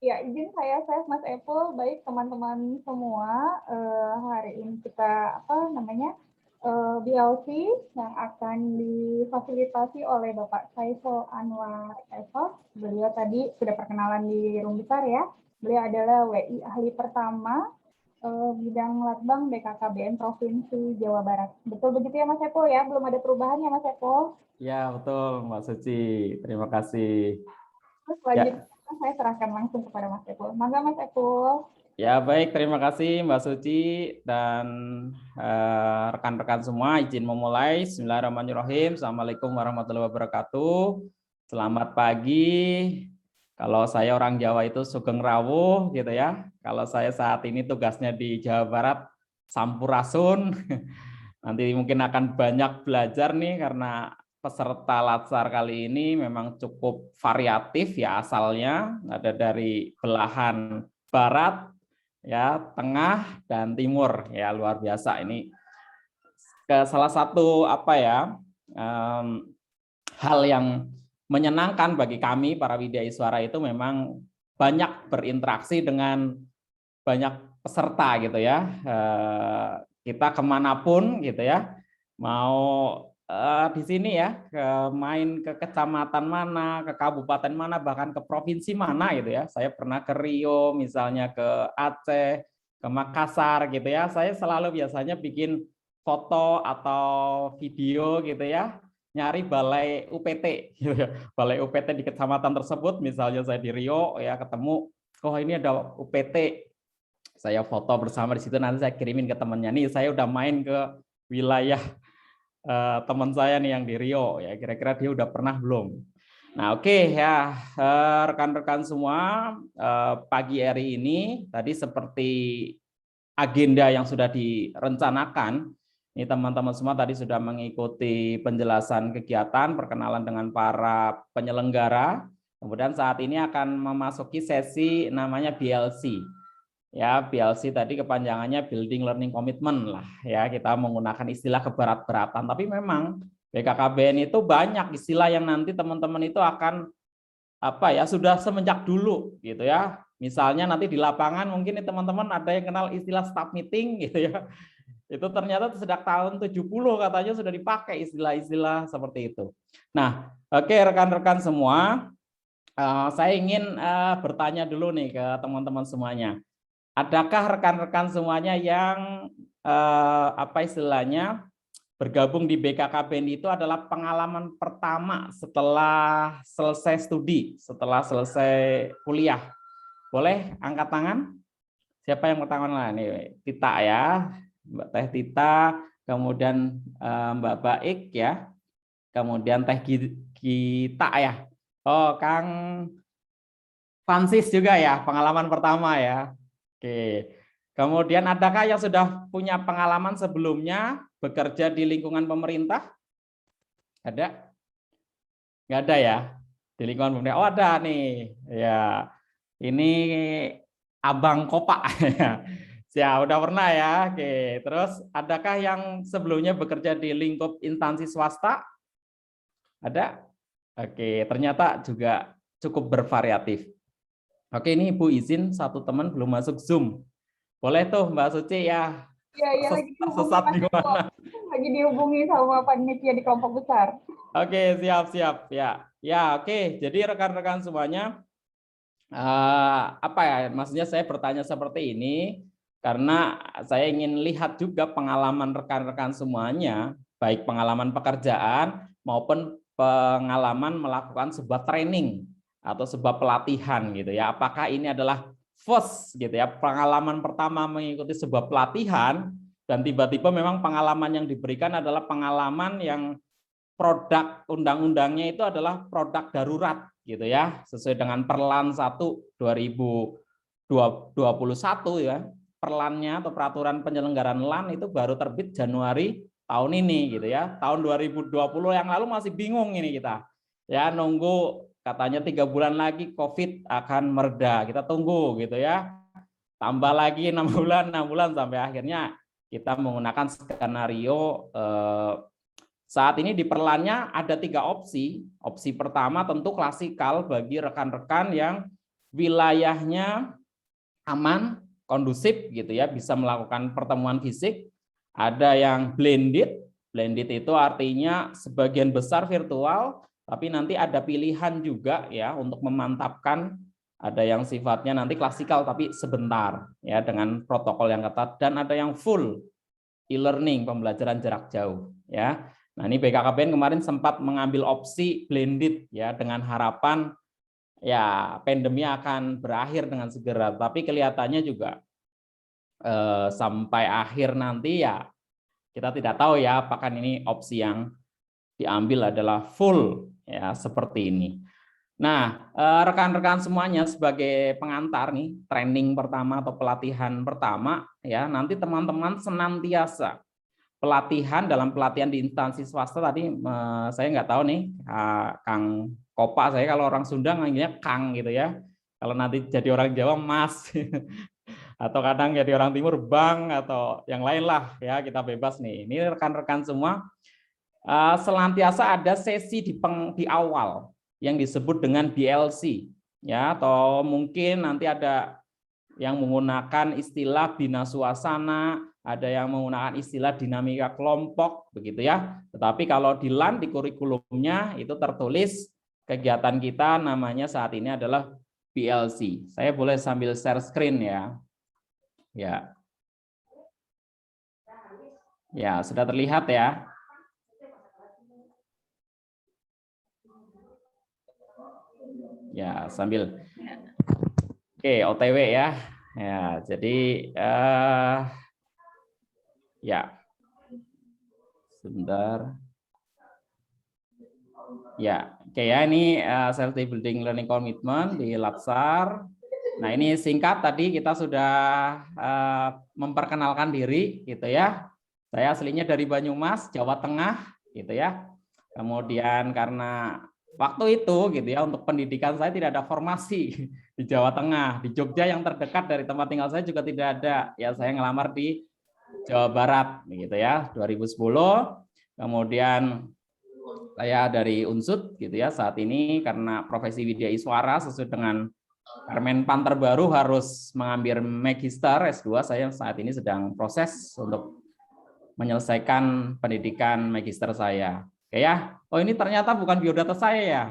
Ya, izin saya Mas Epul, baik teman-teman semua. Hari ini kita BLC yang akan difasilitasi oleh Bapak Saiful Anwar Eva. Beliau tadi sudah perkenalan di room besar ya. Beliau adalah WI ahli pertama bidang Latbang BKKBN Provinsi Jawa Barat. Betul begitu ya Mas Epul ya? Belum ada perubahan ya Mas Epul? Ya, betul Mbak Suci. Terima kasih. Terus Ya, selanjutnya saya serahkan langsung kepada Mas Epul. Mangga Mas Epul. ya baik. Terima kasih Mbak Suci dan rekan-rekan semua. Izin memulai. Bismillahirrahmanirrahim. Assalamualaikum warahmatullahi wabarakatuh. Selamat pagi. Kalau saya orang Jawa itu Sugeng Rawuh gitu ya. Kalau saya saat ini tugasnya di Jawa Barat Sampurasun. Nanti mungkin akan banyak belajar nih karena peserta Latsar kali ini memang cukup variatif ya asalnya, ada dari belahan barat, ya tengah dan timur ya luar biasa ini. Salah satu hal yang menyenangkan bagi kami para Widya Iswara itu memang banyak berinteraksi dengan banyak peserta gitu ya. Kita kemanapun gitu ya, mau di sini ya, main ke kecamatan mana, ke kabupaten mana, bahkan ke provinsi mana gitu ya. Saya pernah ke Rio, misalnya ke Aceh, ke Makassar gitu ya. Saya selalu biasanya bikin foto atau video gitu ya, nyari balai UPT gitu ya. Balai UPT di kecamatan tersebut, misalnya saya di Rio ya ketemu, oh ini ada UPT, saya foto bersama di situ, nanti saya kirimin ke temannya, nih saya udah main ke wilayah teman saya nih yang di Rio ya, kira-kira dia udah pernah belum. Nah oke ya, rekan-rekan semua, pagi hari ini tadi seperti agenda yang sudah direncanakan, ini teman-teman semua tadi sudah mengikuti penjelasan kegiatan, perkenalan dengan para penyelenggara, kemudian saat ini akan memasuki sesi namanya BLC. Ya, BLC tadi kepanjangannya Building Learning Commitment lah ya, kita menggunakan istilah keberat-beratan, tapi memang BKKBN itu banyak istilah yang nanti teman-teman itu akan sudah semenjak dulu gitu ya. Misalnya nanti di lapangan mungkin teman-teman ada yang kenal istilah staff meeting gitu ya. Itu ternyata sejak tahun 70 katanya sudah dipakai istilah-istilah seperti itu. Nah, oke rekan-rekan semua, saya ingin bertanya dulu nih ke teman-teman semuanya. Adakah rekan-rekan semuanya yang bergabung di BKKBN itu adalah pengalaman pertama setelah selesai studi, setelah selesai kuliah? Boleh angkat tangan? Siapa yang pertama? Nah, nih Tita ya, Mbak Teh Tita, kemudian Mbak Baik ya, kemudian Teh Gita ya. Oh, Kang Francis juga ya, pengalaman pertama ya. Oke. Kemudian adakah yang sudah punya pengalaman sebelumnya bekerja di lingkungan pemerintah? Ada? Nggak ada ya? Di lingkungan pemerintah. Oh, ada nih. Ya. Ini Abang Kopak. Ya, udah pernah ya. Oke. Terus adakah yang sebelumnya bekerja di lingkup instansi swasta? Ada? Oke, ternyata juga cukup bervariatif. Oke, ini Ibu izin, satu teman belum masuk Zoom. Boleh tuh Mbak Suci ya, Iya, iya lagi dihubungi tersesat Mas di Epul. mana? Lagi dihubungi sama panitia di kelompok besar. Oke, siap ya. Ya, oke. Jadi rekan-rekan semuanya, maksudnya saya bertanya seperti ini karena saya ingin lihat juga pengalaman rekan-rekan semuanya, baik pengalaman pekerjaan maupun pengalaman melakukan sebuah training atau sebuah pelatihan gitu ya. Apakah ini adalah first gitu ya, pengalaman pertama mengikuti sebuah pelatihan, dan tiba-tiba memang pengalaman yang diberikan adalah pengalaman yang produk undang-undangnya itu adalah produk darurat gitu ya, sesuai dengan Perlan 1 2021 ya. Perlannya atau peraturan penyelenggaraan LAN itu baru terbit Januari tahun ini gitu ya. Tahun 2020 yang lalu masih bingung ini kita. Ya, nunggu katanya 3 bulan lagi COVID akan mereda. Kita tunggu gitu ya. Tambah lagi 6 bulan sampai akhirnya kita menggunakan skenario Saat ini di Perlannya ada 3 opsi. Opsi pertama tentu klasikal bagi rekan-rekan yang wilayahnya aman, kondusif gitu ya, bisa melakukan pertemuan fisik. Ada yang blended. Blended itu artinya sebagian besar virtual, tapi nanti ada pilihan juga ya untuk memantapkan. Ada yang sifatnya nanti klasikal tapi sebentar ya dengan protokol yang ketat, dan ada yang full e-learning, pembelajaran jarak jauh ya. Nah, ini BKKBN kemarin sempat mengambil opsi blended ya dengan harapan ya pandemi akan berakhir dengan segera, tapi kelihatannya juga sampai akhir nanti ya kita tidak tahu ya apakah ini opsi yang diambil adalah full ya seperti ini. Nah, rekan-rekan semuanya sebagai pengantar nih, training pertama atau pelatihan pertama ya, nanti teman-teman senantiasa pelatihan dalam pelatihan di instansi swasta tadi saya nggak tahu nih Kang Kopa, saya kalau orang Sunda manggilnya Kang gitu ya. Kalau nanti jadi orang Jawa Mas atau kadang jadi orang Timur Bang atau yang lain lah ya, kita bebas nih. Ini rekan-rekan semua selantiasa ada sesi di awal yang disebut dengan BLC ya, atau mungkin nanti ada yang menggunakan istilah bina suasana, ada yang menggunakan istilah dinamika kelompok begitu ya. Tetapi kalau di LAN di kurikulumnya itu tertulis kegiatan kita namanya saat ini adalah BLC. Saya boleh sambil share screen ya. Ya. Ya, sudah terlihat ya. Ya, sambil. Oke, OTW ya. Ya, jadi ya. Sebentar. Ya, oke ya, ini self building learning commitment di Latsar. Nah, ini singkat tadi kita sudah memperkenalkan diri gitu ya. Saya aslinya dari Banyumas, Jawa Tengah gitu ya. Kemudian karena waktu itu gitu ya, untuk pendidikan saya tidak ada formasi di Jawa Tengah. Di Jogja yang terdekat dari tempat tinggal saya juga tidak ada. Ya, saya ngelamar di Jawa Barat gitu ya, 2010. Kemudian saya dari Unsud gitu ya, saat ini karena profesi Widya Iswara sesuai dengan Permenpan terbaru harus mengambil magister S2, saya saat ini sedang proses untuk menyelesaikan pendidikan magister saya. Oke ya. Oh, ini ternyata bukan biodata saya ya.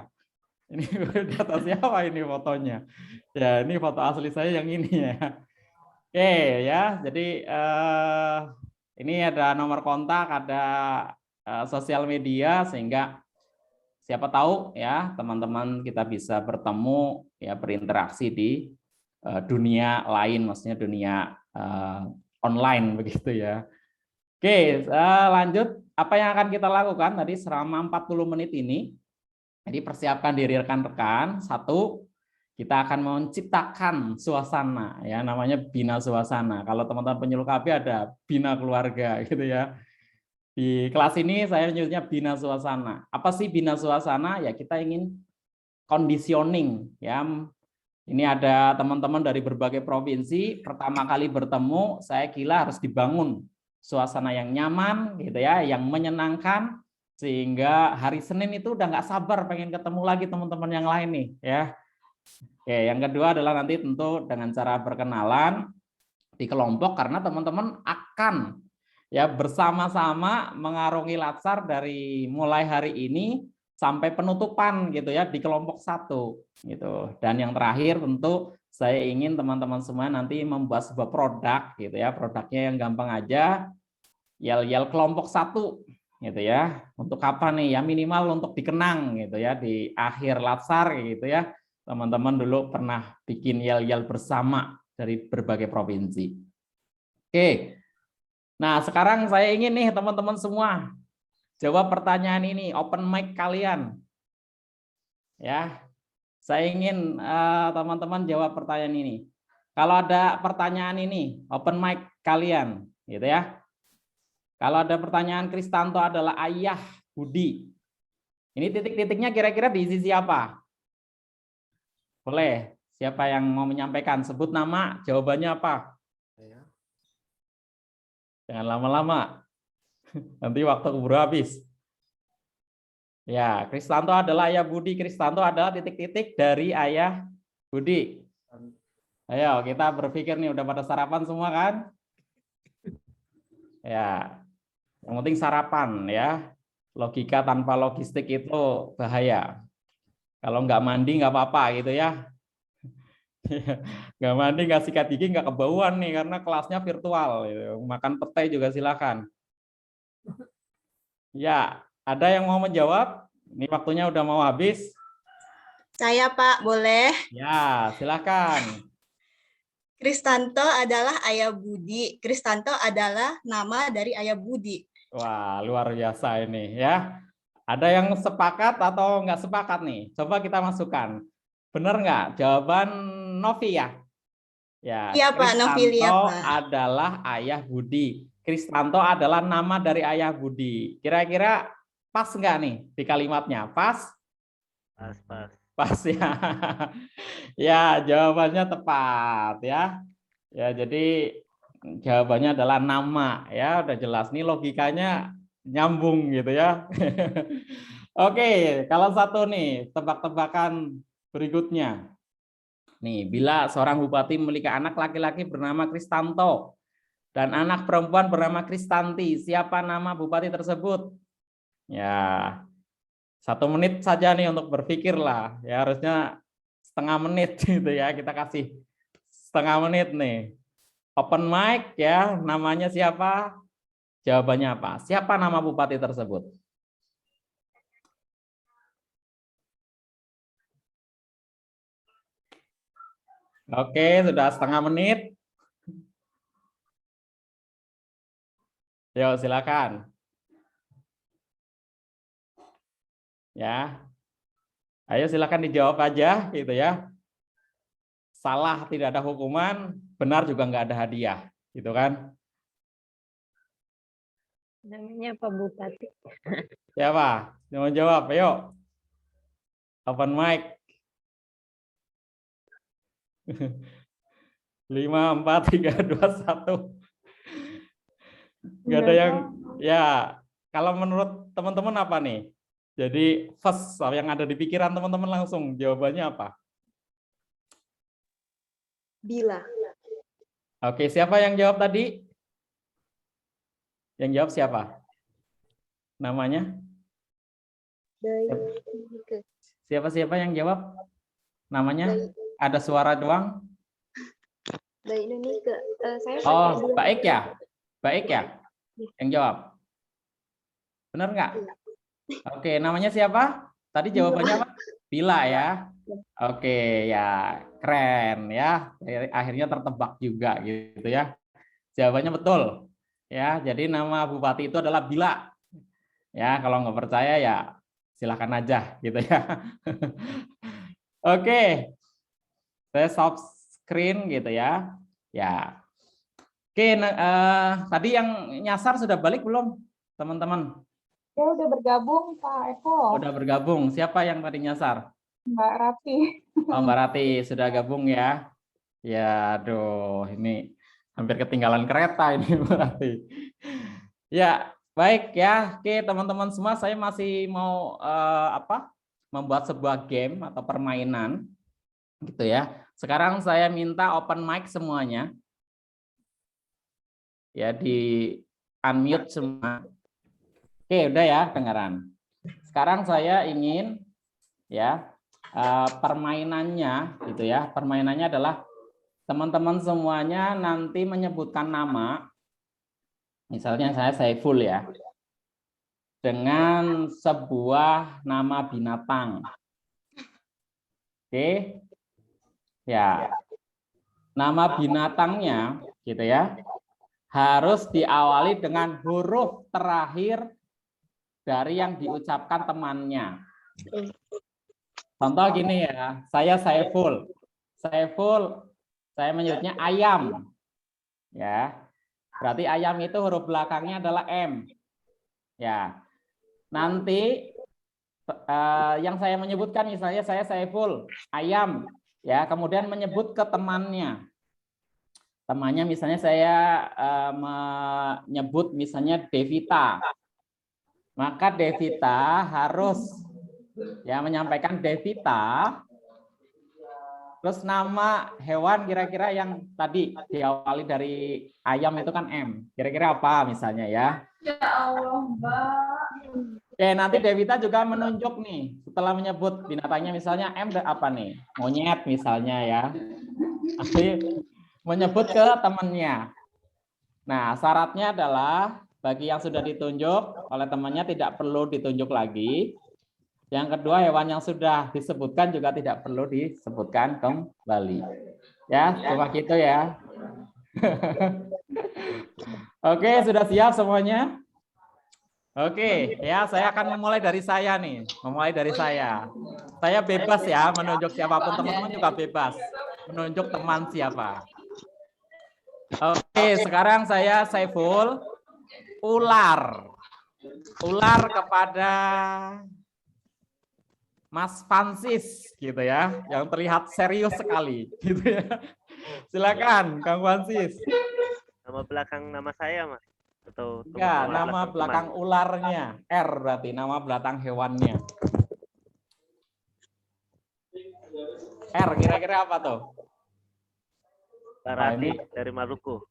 Ini biodata siapa ini fotonya? Ya, ini foto asli saya yang ini ya. Oke ya. Jadi ini ada nomor kontak, ada sosial media, sehingga siapa tahu ya teman-teman kita bisa bertemu ya, berinteraksi di dunia lain, maksudnya dunia online begitu ya. Oke, lanjut. Apa yang akan kita lakukan tadi selama 40 menit ini? Jadi persiapkan diri rekan-rekan. Satu, kita akan menciptakan suasana ya, namanya bina suasana. Kalau teman-teman penyuluh KB ada bina keluarga gitu ya. Di kelas ini saya menyebutnya bina suasana. Apa sih bina suasana? Ya, kita ingin conditioning ya. Ini ada teman-teman dari berbagai provinsi, pertama kali bertemu, saya kira harus dibangun suasana yang nyaman gitu ya, yang menyenangkan, sehingga hari Senin itu udah nggak sabar pengen ketemu lagi teman-teman yang lain nih ya. Oke, yang kedua adalah nanti tentu dengan cara berkenalan di kelompok, karena teman-teman akan ya bersama-sama mengarungi Latsar dari mulai hari ini sampai penutupan gitu ya di kelompok 1 gitu. Dan yang terakhir tentu saya ingin teman-teman semua nanti membuat sebuah produk gitu ya. Produknya yang gampang aja, yel-yel kelompok 1 gitu ya. Untuk kapan nih? Ya minimal untuk dikenang gitu ya di akhir Latsar gitu ya. Teman-teman dulu pernah bikin yel-yel bersama dari berbagai provinsi. Oke. Nah, sekarang saya ingin nih teman-teman semua jawab pertanyaan ini, open mic kalian. Ya. Saya ingin teman-teman jawab pertanyaan ini. Kalau ada pertanyaan ini, open mic kalian, gitu ya. Kalau ada pertanyaan Kristanto adalah ayah Budi. Ini titik-titiknya kira-kira diisi siapa? Boleh. Siapa yang mau menyampaikan? Sebut nama, jawabannya apa? Jangan lama-lama. Nanti waktu keburu habis. Ya, Kristanto adalah ayah Budi. Kristanto adalah titik-titik dari ayah Budi. Ayo, kita berpikir nih, udah pada sarapan semua kan? Ya, yang penting sarapan ya. Logika tanpa logistik itu bahaya. Kalau nggak mandi nggak apa-apa gitu ya. Nggak mandi, nggak sikat gigi, nggak kebauan nih karena kelasnya virtual. Gitu. Makan petai juga silakan. Ya, ada yang mau menjawab? Ini waktunya udah mau habis. Saya Pak, boleh. Ya, silakan. Kristanto adalah ayah Budi. Kristanto adalah nama dari ayah Budi. Wah, luar biasa ini ya. Ada yang sepakat atau nggak sepakat nih? Coba kita masukkan. Benar nggak? Jawaban Novi ya? Ya, Iya Pak, Novilia Kristanto Pak. adalah ayah Budi. Kristanto adalah nama dari ayah Budi. Kira-kira pas nggak nih di kalimatnya? Pas? Pas, pas. Pas ya. Ya, jawabannya tepat ya. Ya, jadi jawabannya adalah nama ya, udah jelas nih logikanya nyambung gitu ya. Oke, kalau satu nih tebak-tebakan berikutnya. Nih, bila seorang bupati memiliki anak laki-laki bernama Kristanto dan anak perempuan bernama Kristanti, siapa nama bupati tersebut? Ya, 1 menit saja nih untuk berpikir lah. Ya, harusnya setengah menit gitu ya. Kita kasih setengah menit nih. Open mic ya, namanya siapa? Jawabannya apa? Siapa nama bupati tersebut? Oke, sudah setengah menit. Yuk, silakan. Ya. Ayo silakan dijawab aja gitu ya. Salah tidak ada hukuman, benar juga nggak ada hadiah, gitu kan? Namanya Pak Bupati. Siapa? Yang mau jawab? Ayo. Open mic. 5, 4, 3, 2, 1. Nggak ada yang, ya. Kalau menurut teman-teman apa nih? Jadi first yang ada di pikiran teman-teman langsung jawabannya apa? Bila. Oke, siapa yang jawab tadi? Yang jawab siapa? Namanya? Siapa-siapa yang jawab? Namanya? Ada suara doang? Baik Indonesia. Saya Oh, baik ya? Baik ya? Yang jawab? Benar nggak? Oke, namanya siapa? Tadi jawabannya apa? Bila ya. Oke, ya keren ya. Akhirnya tertebak juga gitu ya. Jawabannya betul. Ya, jadi nama bupati itu adalah Bila. Ya, kalau nggak percaya ya silakan aja gitu ya. Oke, saya stop screen gitu ya. Ya, oke. Tadi yang nyasar sudah balik belum, teman-teman? Ya udah bergabung Pak Eko. Udah bergabung. Siapa yang tadi nyasar? Mbak Rati. Oh, Mbak Rati sudah gabung ya. Ya, aduh, ini hampir ketinggalan kereta ini Mbak Rati. Ya, baik ya. Oke, teman-teman semua, saya masih mau membuat sebuah game atau permainan gitu ya. Sekarang saya minta open mic semuanya. Ya, di unmute semua. Oke, udah ya dengaran. Sekarang saya ingin ya permainannya gitu ya. Permainannya adalah teman-teman semuanya nanti menyebutkan nama. Misalnya saya Saiful ya. Dengan sebuah nama binatang. Oke. Ya. Nama binatangnya gitu ya. Harus diawali dengan huruf terakhir dari yang diucapkan temannya. Contoh gini ya, saya Saiful. Saiful, saya menyebutnya ayam. Ya. Berarti ayam itu huruf belakangnya adalah M. Ya. Nanti yang saya menyebutkan misalnya saya Saiful, ayam. Ya, kemudian menyebut ke temannya. Temannya misalnya saya menyebut misalnya Devita. maka Devita harus ya menyampaikan Devita. Terus nama hewan kira-kira yang tadi diawali dari ayam itu kan M. Kira-kira apa misalnya ya? Ya Allah, Mbak. Oke, nanti Devita juga menunjuk nih. Setelah menyebut binatangnya misalnya M apa nih? Monyet misalnya ya. Nanti menyebut ke temannya. Nah, syaratnya adalah bagi yang sudah ditunjuk oleh temannya tidak perlu ditunjuk lagi. Yang kedua, hewan yang sudah disebutkan juga tidak perlu disebutkan kembali. Ya, cuma gitu ya. Oke, sudah siap semuanya? Oke, ya saya akan memulai dari saya nih. Memulai dari saya. Saya bebas ya, menunjuk siapapun, teman-teman juga bebas. Menunjuk teman siapa. Oke, sekarang saya Saiful. Ular. Ular kepada Mas Francis gitu ya, yang terlihat serius sekali gitu ya. Silakan Kang Francis. Nama belakang nama saya, Mas? Atau Enggak, nama belakang ularnya. R berarti nama belakang hewannya. R kira-kira apa tuh? Barati dari Maluku.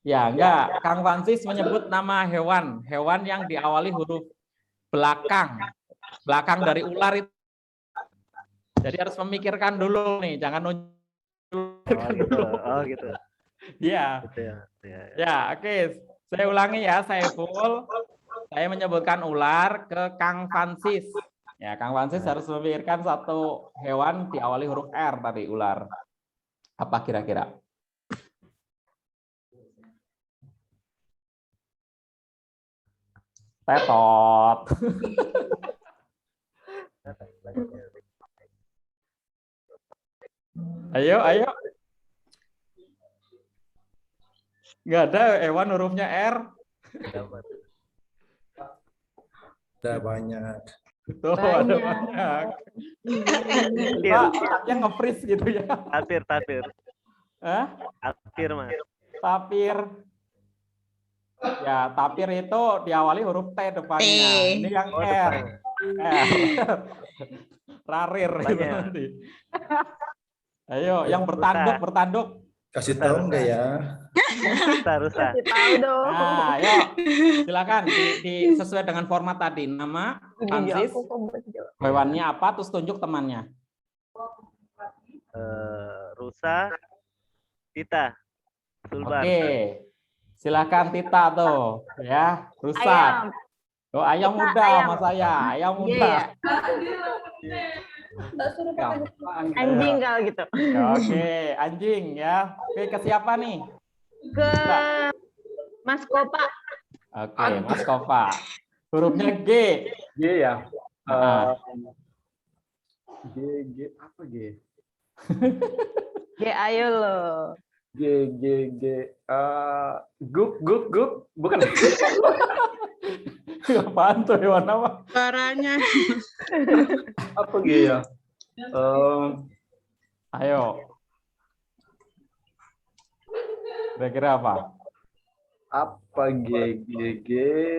Ya, enggak. Kang Francis menyebut nama hewan, hewan yang diawali huruf belakang. Belakang dari ular itu. Jadi harus memikirkan dulu nih, jangan nunjuk dulu. Oh gitu. Iya. Ya, oke. Saya ulangi ya, Saiful. Saya menyebutkan ular ke Kang Francis. Ya, Kang Francis harus memikirkan satu hewan diawali huruf R tadi, ular. Apa kira-kira? Tetot. Ayo, ayo. Nggak ada hewan hurufnya R. Ada banyak. Tuh, ada banyak. Yang nge-freeze gitu ya. Tapir. Hah? Tapir, Mas. Tapir. Ya, tapir itu diawali huruf T depannya. Ini yang R. Rarir. Nanti. Ayo, yang bertanduk. Kasih tahu enggak ya? Rusa. Tahu dong. Nah, ayo. Silakan sesuai dengan format tadi. Nama, Francis, hewannya apa, terus tunjuk temannya. Rusa, Tita, Sulbar. Oke. Silakan Tita tuh, ya. Rusak. Oh, ayam muda sama saya. Ayam muda. Anjing kalau gitu. Oke, anjing ya. Oke, ke siapa nih? Ke Mas Kopa. Oke, Mas Kova. Hurufnya G. G ya. G apa G? G ayo lo. G. Gup. Bukan. Apaan tuh hewan apa? Suaranya. Apa G ya? Ayo. Kira-kira apa? Apa G?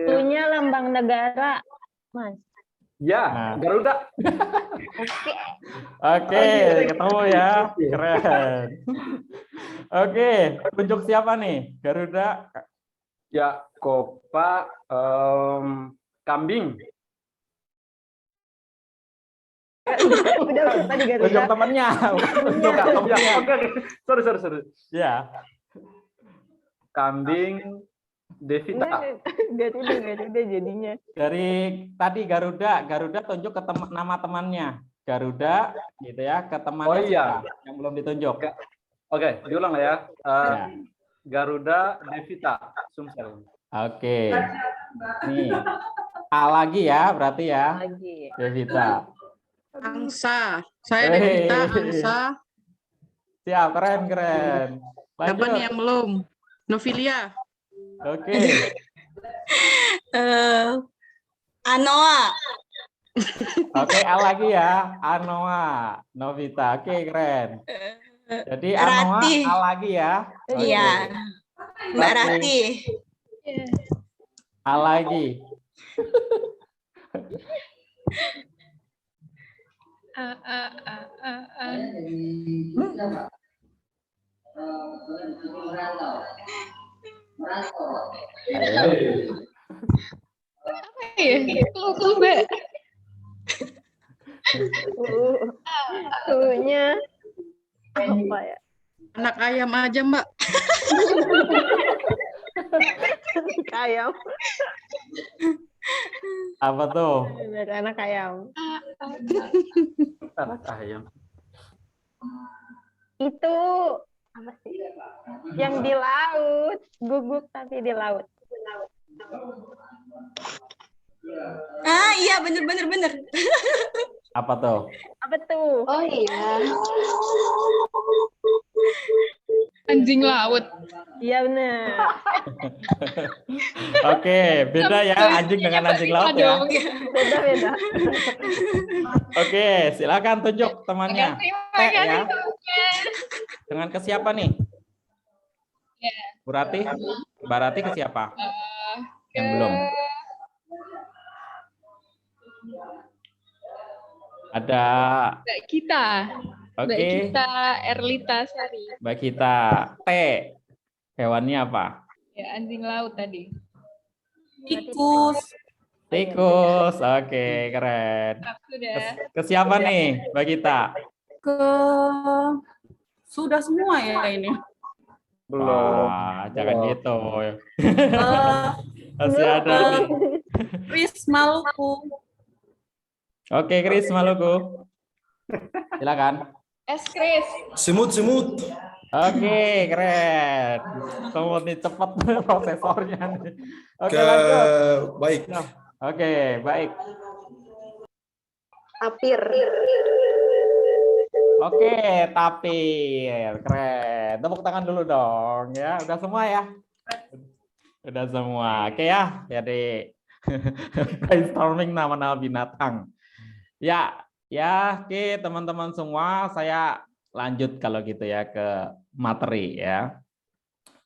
Punya lambang negara, Mas. Ya, Garuda. Oke, ketemu ya. Keren. Oke, tunjuk siapa nih? Garuda. Ya, Kopa, kambing. Udah tadi Garuda. Tunjuk temannya. Tunjuk temannya. Oke. Sorry. Ya. Kambing, Devita. Garuda jadinya. Dari tadi Garuda tunjuk ke nama temannya. Garuda gitu ya, ke temannya. Oh iya. Yang belum ditunjuk. Oke, diulang ya. Ya. Garuda, Devita, Sumsel. Oke. Nih. A lagi ya, berarti ya. Lagi. Devita. Angsa. Saya Devita, Angsa. Siap, keren. Siapa nih yang belum? Novilia. Oke. Anoa. Oke, A lagi ya. Anoa, Novita. Oke, keren. Jadi Anoa Rati. A lagi ya. Iya. Mbak Rati. A lagi. Mbak. Tunya apa ya? Anak ayam aja, Mbak. Ayam. Apa tuh? Anak ayam. Anak ayam. Itu apa sih? Yang di laut, guguk tapi di laut. Ah, iya, bener. Apa tuh? Apa tuh? Oh iya. Anjing laut. Iya benar. Oke, beda ya anjing dengan anjing laut ya. Beda. Oke, silakan tunjuk temannya. T ya. Dengan ke siapa nih? Bu Rati? Mbak Rati ke siapa? Yang belum. Ada Mbak kita. Oke. Mbak kita Erlita Sari. Mbak kita. T. Hewannya apa? Ya, anjing laut tadi. Tikus. Tikus. Oke, keren. Sudah. Ke siapa nih, Mbak kita? Sudah semua ya ini. Belum. Wah, jangan gitu. Masih ada nih. Chris Maluku. Oke, Chris Maluku. Silakan. Chris. Semut. Oke, keren. Kamu nih cepat prosesornya nih. Oke, Ke lanjut. baik. Oke, baik. Tapir. Oke, tapir. Keren. Tepuk tangan dulu dong ya. Udah semua ya? Udah semua. Oke ya. Jadi brainstorming nama-nama binatang. Ya, oke teman-teman semua, saya lanjut kalau gitu ya ke materi ya.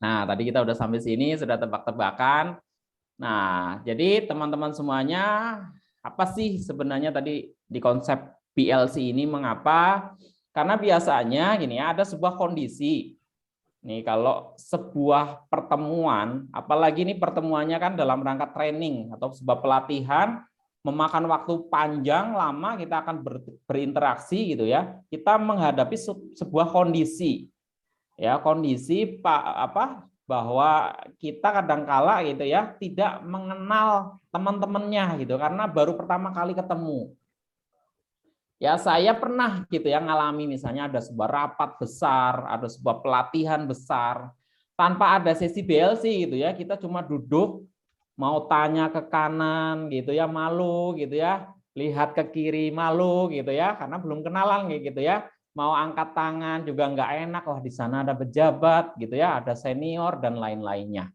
Nah, tadi kita udah sampai sini, sudah tebak-tebakan. Nah, jadi teman-teman semuanya, apa sih sebenarnya tadi di konsep PLC ini mengapa? Karena biasanya gini ya, ada sebuah kondisi. Nih, kalau sebuah pertemuan, apalagi ini pertemuannya kan dalam rangka training atau sebuah pelatihan, memakan waktu panjang lama, kita akan berinteraksi gitu ya. Kita menghadapi sebuah kondisi, ya kondisi bahwa kita kadangkala gitu ya tidak mengenal teman-temannya gitu karena baru pertama kali ketemu. Ya saya pernah gitu ya ngalami misalnya ada sebuah rapat besar, ada sebuah pelatihan besar, tanpa ada sesi BLC gitu ya, kita cuma duduk. Mau tanya ke kanan gitu ya malu gitu ya, lihat ke kiri malu gitu ya karena belum kenalan gitu ya, mau angkat tangan juga nggak enak, wah di sana ada pejabat gitu ya, ada senior dan lain-lainnya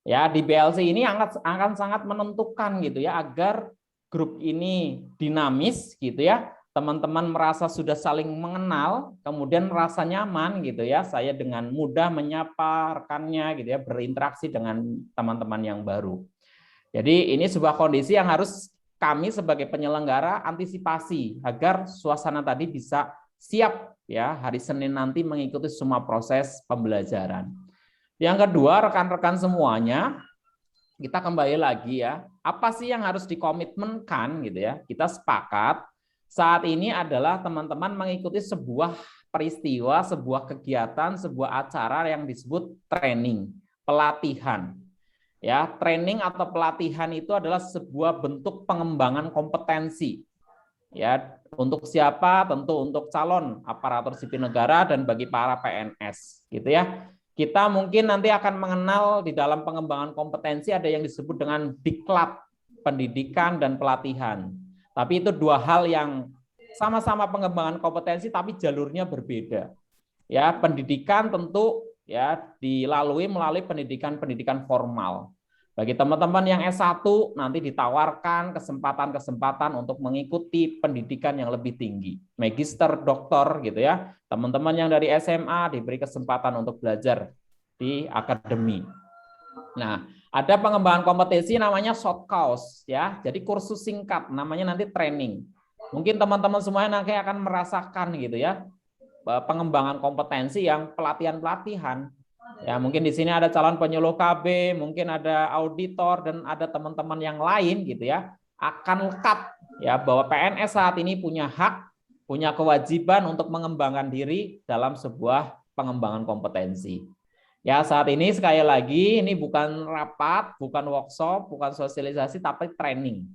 ya. Di BLC ini akan sangat menentukan gitu ya agar grup ini dinamis gitu ya, teman-teman merasa sudah saling mengenal, kemudian merasa nyaman gitu ya, saya dengan mudah menyapa rekannya gitu ya, berinteraksi dengan teman-teman yang baru. Jadi ini sebuah kondisi yang harus kami sebagai penyelenggara antisipasi agar suasana tadi bisa siap ya hari Senin nanti mengikuti semua proses pembelajaran. Yang kedua, rekan-rekan semuanya, kita kembali lagi ya, apa sih yang harus dikomitmenkan gitu ya? Kita sepakat saat ini adalah teman-teman mengikuti sebuah peristiwa, sebuah kegiatan, sebuah acara yang disebut training, pelatihan. Ya, training atau pelatihan itu adalah sebuah bentuk pengembangan kompetensi. Ya, untuk siapa? Tentu untuk calon aparatur sipil negara dan bagi para PNS, gitu ya. Kita mungkin nanti akan mengenal di dalam pengembangan kompetensi ada yang disebut dengan diklat, pendidikan dan pelatihan. Tapi itu dua hal yang sama-sama pengembangan kompetensi tapi jalurnya berbeda. Ya, pendidikan tentu ya dilalui melalui pendidikan formal. Bagi teman-teman yang S1 nanti ditawarkan kesempatan-kesempatan untuk mengikuti pendidikan yang lebih tinggi, magister, doktor gitu ya. Teman-teman yang dari SMA diberi kesempatan untuk belajar di akademi. Nah, Ada pengembangan kompetensi namanya short course ya. Jadi kursus singkat namanya nanti training. Mungkin teman-teman semuanya nanti akan merasakan gitu ya. Pengembangan kompetensi yang pelatihan-pelatihan. Ya, mungkin di sini ada calon penyuluh KB, mungkin ada auditor dan ada teman-teman yang lain gitu ya. Akan lekat ya bahwa PNS saat ini punya hak, punya kewajiban untuk mengembangkan diri dalam sebuah pengembangan kompetensi. Ya, saat ini sekali lagi ini bukan rapat, bukan workshop, bukan sosialisasi tapi training.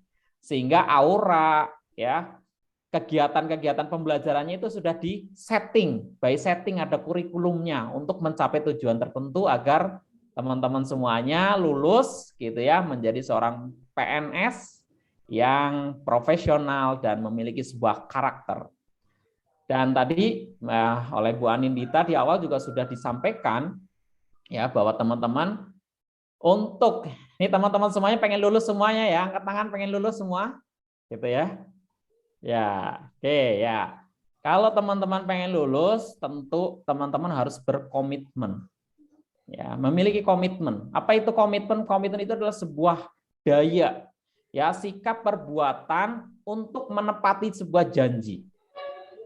Sehingga aura ya kegiatan-kegiatan pembelajarannya itu sudah di setting, by setting ada kurikulumnya untuk mencapai tujuan tertentu agar teman-teman semuanya lulus gitu ya menjadi seorang PNS yang profesional dan memiliki sebuah karakter. Dan tadi oleh Bu Anindita di awal juga sudah disampaikan ya bahwa teman-teman untuk ini teman-teman semuanya pengen lulus semuanya ya, angkat tangan pengen lulus semua gitu ya. Ya, oke ya. Kalau teman-teman pengen lulus, tentu teman-teman harus berkomitmen. Ya, memiliki komitmen. Apa itu komitmen? Komitmen itu adalah sebuah daya, ya, sikap perbuatan untuk menepati sebuah janji.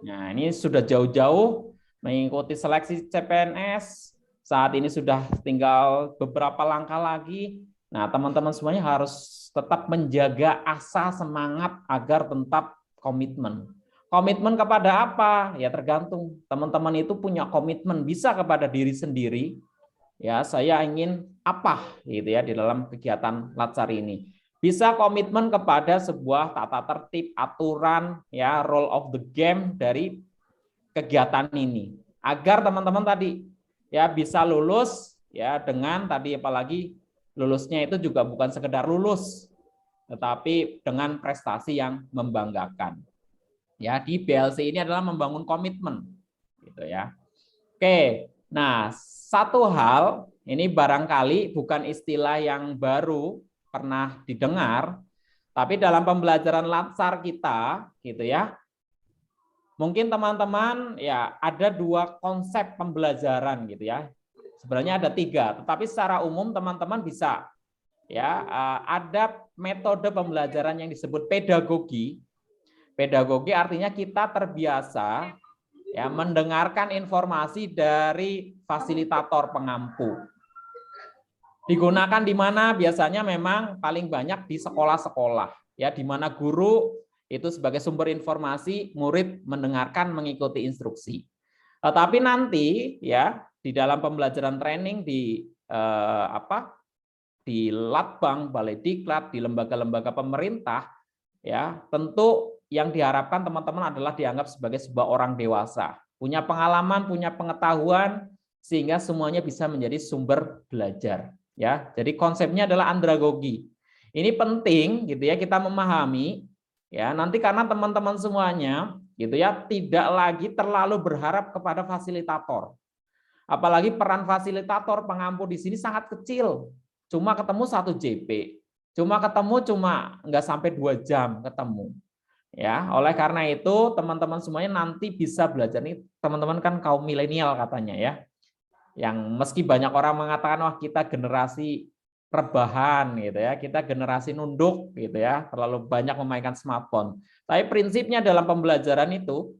Nah, ini sudah jauh-jauh mengikuti seleksi CPNS. Saat ini sudah tinggal beberapa langkah lagi. Nah, teman-teman semuanya harus tetap menjaga asa semangat agar tetap komitmen. Komitmen kepada apa? Ya tergantung. Teman-teman itu punya komitmen bisa kepada diri sendiri. Ya, saya ingin apa gitu ya di dalam kegiatan Latsar ini. Bisa komitmen kepada sebuah tata tertib, aturan, ya, rule of the game dari kegiatan ini. Agar teman-teman tadi ya bisa lulus ya dengan tadi apalagi lulusnya itu juga bukan sekedar lulus tetapi dengan prestasi yang membanggakan. Ya, di BLC ini adalah membangun komitmen gitu ya. Oke. Nah, satu hal ini barangkali bukan istilah yang baru pernah didengar, tapi dalam pembelajaran Latsar kita gitu ya. Mungkin teman-teman ya ada dua konsep pembelajaran gitu ya. Sebenarnya ada tiga, tetapi secara umum teman-teman bisa ya ada metode pembelajaran yang disebut pedagogi. Pedagogi artinya kita terbiasa ya mendengarkan informasi dari fasilitator pengampu. Digunakan di mana? Biasanya memang paling banyak di sekolah-sekolah ya di mana guru itu sebagai sumber informasi, murid mendengarkan mengikuti instruksi. Tetapi nanti ya di dalam pembelajaran training di di Latbang, Balai Diklat, di lembaga-lembaga pemerintah, ya tentu yang diharapkan teman-teman adalah dianggap sebagai sebuah orang dewasa, punya pengalaman, punya pengetahuan, sehingga semuanya bisa menjadi sumber belajar. Ya, jadi konsepnya adalah andragogi. Ini penting, gitu ya, kita memahami, ya nanti karena teman-teman semuanya, gitu ya, tidak lagi terlalu berharap kepada fasilitator. Apalagi peran fasilitator pengampu di sini sangat kecil. Cuma ketemu 1 JP, cuma nggak sampai 2 jam ketemu. Ya, oleh karena itu teman-teman semuanya nanti bisa belajar nih, teman-teman kan kaum milenial katanya ya. Yang meski banyak orang mengatakan wah kita generasi rebahan gitu ya, kita generasi nunduk gitu ya, terlalu banyak memainkan smartphone. Tapi prinsipnya dalam pembelajaran itu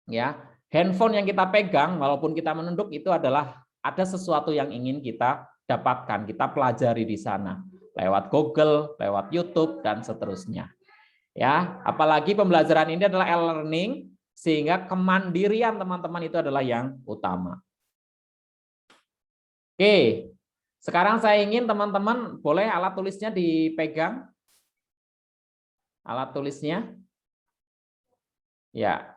ya, handphone yang kita pegang walaupun kita menunduk itu adalah ada sesuatu yang ingin kita dapatkan, kita pelajari di sana lewat Google, lewat YouTube dan seterusnya. Ya, apalagi pembelajaran ini adalah e-learning sehingga kemandirian teman-teman itu adalah yang utama. Oke. Sekarang saya ingin teman-teman boleh alat tulisnya dipegang. Alat tulisnya. Ya.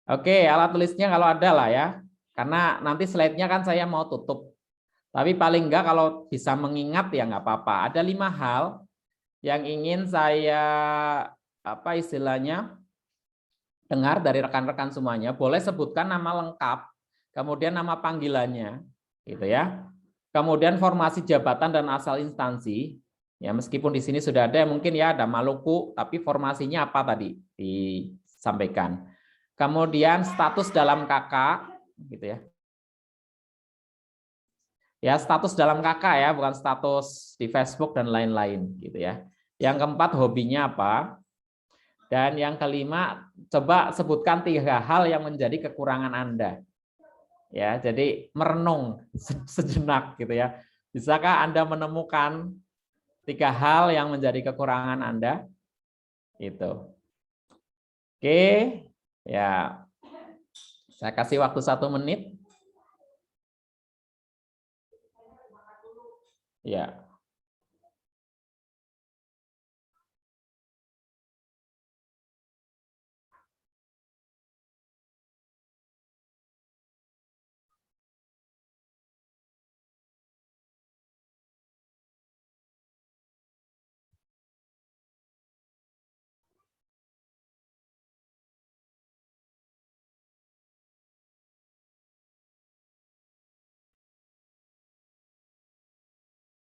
Oke, alat tulisnya kalau ada lah ya. Karena nanti slide-nya kan saya mau tutup. Tapi paling enggak kalau bisa mengingat ya nggak apa-apa. Ada 5 hal yang ingin saya istilahnya dengar dari rekan-rekan semuanya. Boleh sebutkan nama lengkap, kemudian nama panggilannya, gitu ya. Kemudian formasi jabatan dan asal instansi. Ya meskipun di sini sudah ada mungkin ya ada Maluku, tapi formasinya apa tadi disampaikan. Kemudian status dalam KK, gitu ya. Ya, status dalam KK ya, bukan status di Facebook dan lain-lain gitu ya. Yang keempat, hobinya apa? Dan yang kelima, coba sebutkan 3 hal yang menjadi kekurangan Anda. Ya, jadi merenung sejenak gitu ya. Bisakah Anda menemukan 3 hal yang menjadi kekurangan Anda? Itu. Oke, ya. Saya kasih waktu 1 menit. Ya.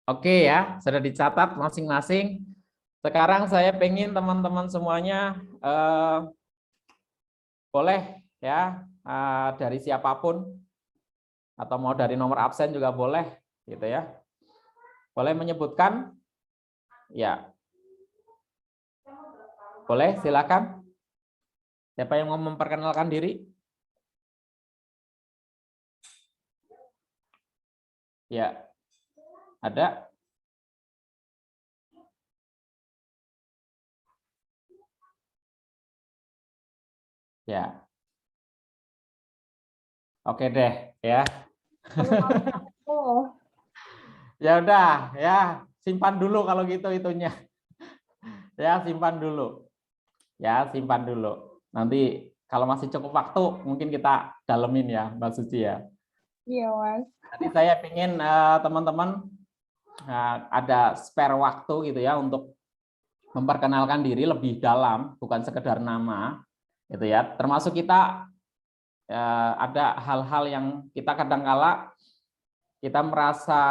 Oke ya, sudah dicatat masing-masing. Sekarang saya pengen teman-teman semuanya boleh ya dari siapapun atau mau dari nomor absen juga boleh gitu ya. Boleh menyebutkan? Ya. Boleh, silakan. Siapa yang mau memperkenalkan diri? Ya. Ada? Ya. Oke deh, ya. Oh, Ya udah, ya, simpan dulu kalau gitu itunya. Ya, simpan dulu. Ya, simpan dulu. Nanti kalau masih cukup waktu mungkin kita dalemin ya, Mbak Suci ya. iya Mas. Nanti saya ingin teman-teman ada spare waktu gitu ya untuk memperkenalkan diri lebih dalam, bukan sekedar nama, gitu ya. Termasuk kita ada hal-hal yang kita kadangkala kita merasa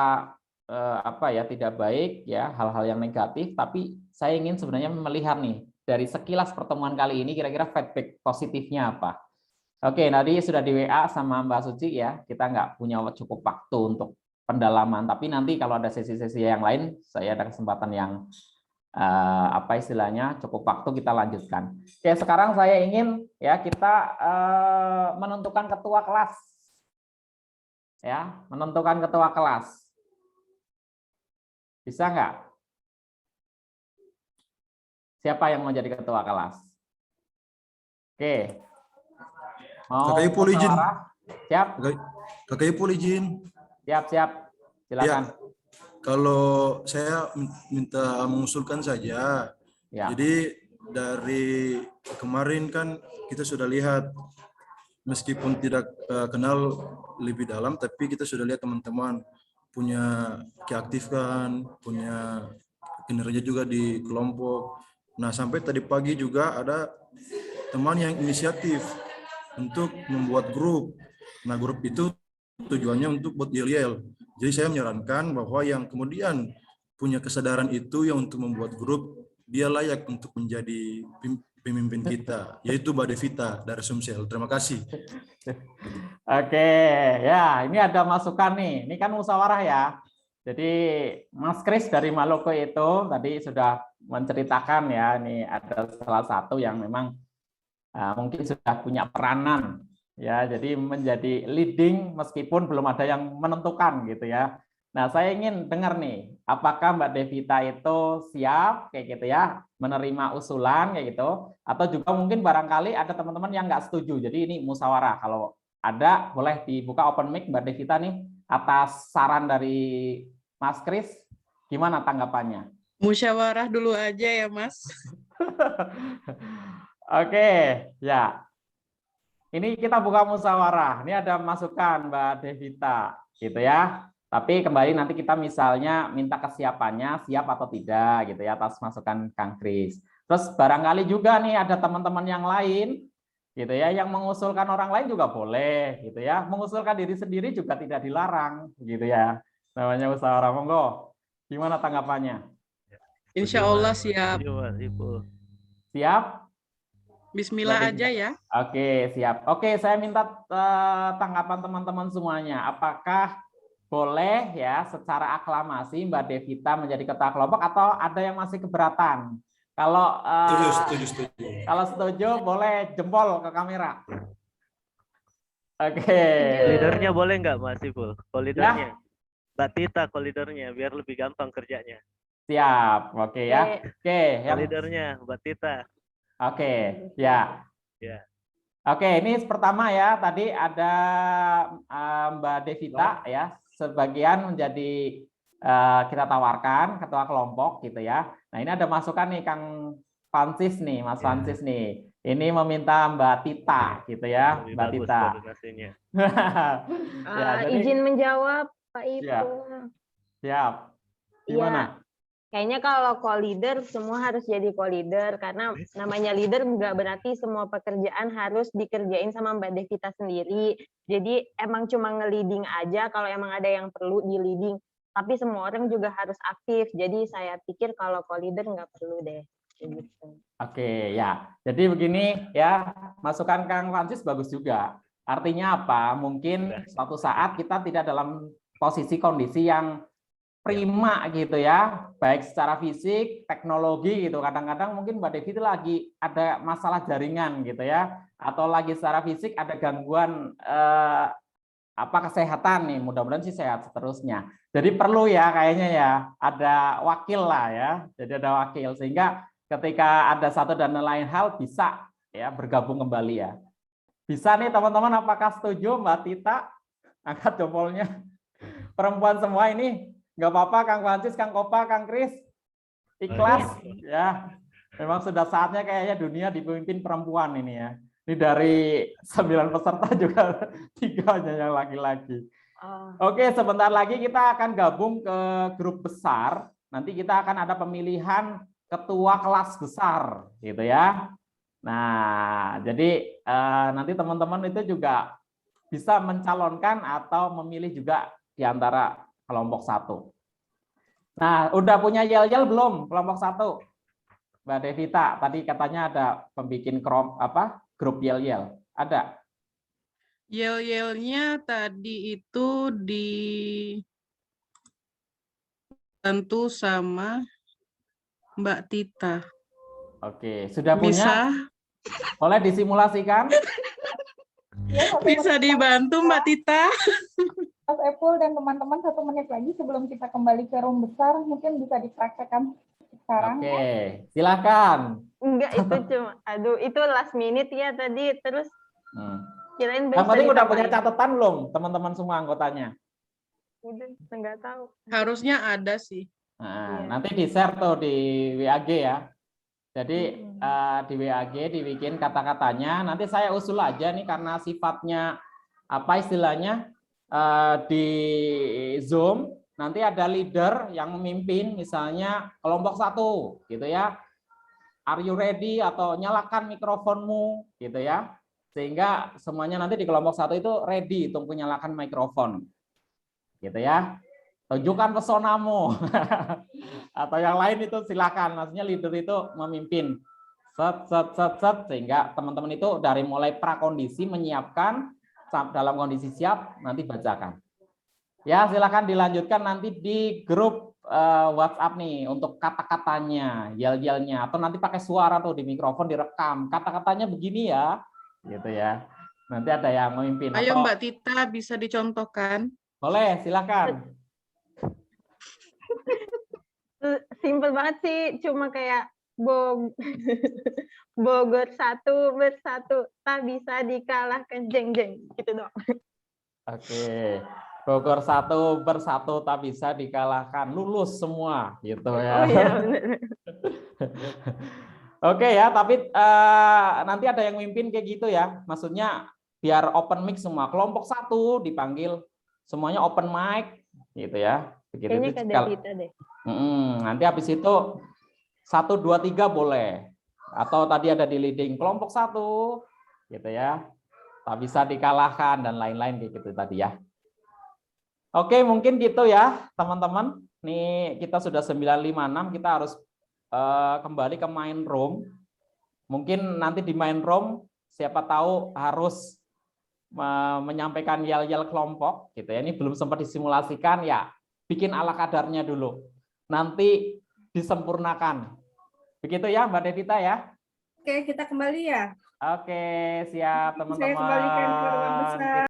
apa ya tidak baik ya, hal-hal yang negatif, tapi saya ingin sebenarnya melihat nih dari sekilas pertemuan kali ini kira-kira feedback positifnya apa. Oke, tadi sudah di WA sama Mbak Suci ya, kita nggak punya cukup waktu untuk pendalaman, tapi nanti kalau ada sesi-sesi yang lain, saya ada kesempatan yang apa istilahnya cukup waktu kita lanjutkan. Oke, sekarang saya ingin ya kita menentukan ketua kelas, ya, menentukan ketua kelas. Bisa nggak? Siapa yang mau jadi ketua kelas? Oke. Mau Kakak Ipul izin. musyawarah? Siap? Kakak Ipul izin. Siap. Silakan. Ya, kalau saya minta mengusulkan saja. Ya. Jadi dari kemarin kan kita sudah lihat, meskipun tidak kenal lebih dalam, tapi kita sudah lihat teman-teman punya keaktifan, punya kinerja juga di kelompok. Nah, sampai tadi pagi juga ada teman yang inisiatif untuk membuat grup. Nah, grup itu tujuannya untuk buat yel-yel. Jadi saya menyarankan bahwa yang kemudian punya kesadaran itu yang untuk membuat grup, dia layak untuk menjadi pemimpin kita, yaitu Mbak Devita dari Sumsel. Terima kasih. Oke, ya ini ada masukan nih. Ini kan musyawarah ya. Jadi Mas Kris dari Maluku itu tadi sudah menceritakan ya, ini ada salah satu yang memang mungkin sudah punya peranan ya, jadi menjadi leading meskipun belum ada yang menentukan gitu ya. Nah, saya ingin dengar nih, apakah Mbak Devita itu siap kayak gitu ya, menerima usulan kayak gitu, atau juga mungkin barangkali ada teman-teman yang nggak setuju. Jadi ini musyawarah. Kalau ada, boleh dibuka open mic Mbak Devita nih atas saran dari Mas Kris. Gimana tanggapannya? Musyawarah dulu aja ya, Mas. Oke, ya. Ini kita buka musyawarah. Ini ada masukan Mbak Devita, gitu ya. Tapi kembali nanti kita misalnya minta kesiapannya, siap atau tidak, gitu ya, atas masukan Kang Kris. Terus barangkali juga nih ada teman-teman yang lain, gitu ya, yang mengusulkan orang lain juga boleh, gitu ya. Mengusulkan diri sendiri juga tidak dilarang, gitu ya. Namanya musyawarah, monggo. Gimana tanggapannya? Insya Allah siap. Siap? Bismillah aja ya. Oke, siap. Oke, saya minta tanggapan teman-teman semuanya. Apakah boleh ya secara aklamasi Mbak Devita menjadi ketua kelompok atau ada yang masih keberatan? Kalau Setuju. kalau setuju boleh jempol ke kamera. Oke. Leadernya boleh nggak Mas Ipul? Ya. Leadernya. Mbak Tita leadernya biar lebih gampang kerjanya. Siap. Oke ya. Oke, yang Leadernya Mbak Tita. oke, ya. Ya. Oke, ini pertama ya. Tadi ada Mbak Devita ya, sebagian menjadi kita tawarkan ketua kelompok gitu ya. Nah, ini ada masukan nih Kang Francis nih, Mas Francis nih. Ini meminta Mbak Tita gitu ya, Lebih Mbak bagus Tita. koordinasinya. Ya, jadi Izin menjawab, Pak Ibu. Ya. Siap. Gimana? Kayaknya kalau co-leader semua harus jadi co-leader karena namanya leader nggak berarti semua pekerjaan harus dikerjain sama Mbak Devita sendiri. Jadi emang cuma nge-leading aja kalau emang ada yang perlu di-leading. Tapi semua orang juga harus aktif. Jadi saya pikir kalau co-leader nggak perlu deh. Gitu. Oke, ya. Jadi begini ya, masukan Kang Francis bagus juga. Artinya apa? Mungkin suatu saat kita tidak dalam posisi kondisi yang prima gitu ya, baik secara fisik, teknologi gitu. Kadang-kadang mungkin Mbak Devi itu lagi ada masalah jaringan gitu ya, atau lagi secara fisik ada gangguan kesehatan nih. Mudah-mudahan sih sehat seterusnya. Jadi perlu ya kayaknya ya ada wakil lah ya. Jadi ada wakil sehingga ketika ada satu dan lain hal bisa ya bergabung kembali ya. Bisa nih teman-teman, apakah setuju Mbak Tita? Angkat jempolnya. Perempuan semua ini. Nggak apa-apa, Kang Francis, Kang Kopa, Kang Kris, ikhlas ya. Memang sudah saatnya kayaknya dunia dipimpin perempuan ini ya. Ini dari 9 peserta juga 3 hanya yang laki-laki. Oke, sebentar lagi kita akan gabung ke grup besar. Nanti kita akan ada pemilihan ketua kelas besar, gitu ya. Nah, jadi nanti teman-teman itu juga bisa mencalonkan atau memilih juga di antara kelompok 1. Nah, udah punya yel-yel belum kelompok 1? Mbak Devita, tadi katanya ada pembikin grup yel-yel. Ada? Yel-yelnya tadi itu dibantu sama Mbak Tita. Oke, sudah punya? Bisa? Boleh disimulasikan? Bisa dibantu Mbak Tita? Mas Epul dan teman-teman 1 menit lagi sebelum kita kembali ke room besar, mungkin bisa dipraktekkan sekarang. Oke, silakan. Enggak, itu cuma, itu last minute ya tadi, terus kirain Yang bisa penting udah punya ditambahin. catatan belum teman-teman semua anggotanya? Udah, nggak tahu. Harusnya ada sih. Nah, nanti di-share tuh di WAG ya. Jadi di WAG dibikin kata-katanya, nanti saya usul aja nih karena sifatnya apa istilahnya di Zoom, nanti ada leader yang memimpin, misalnya kelompok 1 gitu ya. Are you ready? Atau nyalakan mikrofonmu gitu ya. Sehingga semuanya nanti di kelompok 1 itu ready untuk menyalakan mikrofon. Gitu ya. Tunjukkan pesonamu. Atau yang lain itu silakan. Maksudnya leader itu memimpin. Sehingga teman-teman itu dari mulai prakondisi menyiapkan, dalam kondisi siap nanti bacakan. Ya, silakan dilanjutkan nanti di grup WhatsApp nih untuk kata-katanya, yel-yelnya, atau nanti pakai suara tuh di mikrofon direkam. Kata-katanya begini ya, gitu ya. Nanti ada yang memimpin. Ayo atau... Mbak Tita bisa dicontohkan. Boleh, silakan. Simpel banget sih, cuma kayak Bogor 1 bersatu tak bisa dikalahkan jeng-jeng gitu doang. Oke. Bogor 1 bersatu tak bisa dikalahkan, lulus semua gitu ya. Oh iya benar. Oke ya, tapi nanti ada yang mimpin kayak gitu ya. Maksudnya biar open mic semua. Kelompok 1 dipanggil semuanya open mic gitu ya. Begitu. Kayaknya ke Devita deh. Nanti habis itu 1, 2, 3 boleh. Atau tadi ada di leading kelompok 1 gitu ya. Tak bisa dikalahkan dan lain-lain kayak gitu tadi ya. Oke, mungkin gitu ya, teman-teman. Nih kita sudah 9.56, kita harus kembali ke main room. Mungkin nanti di main room siapa tahu harus menyampaikan yel-yel kelompok gitu ya. Ini belum sempat disimulasikan ya. Bikin ala kadarnya dulu. Nanti disempurnakan. Begitu ya Mbak Devita ya? Oke, kita kembali ya. Oke, siap teman-teman. Saya kembalikan ke ruang besar.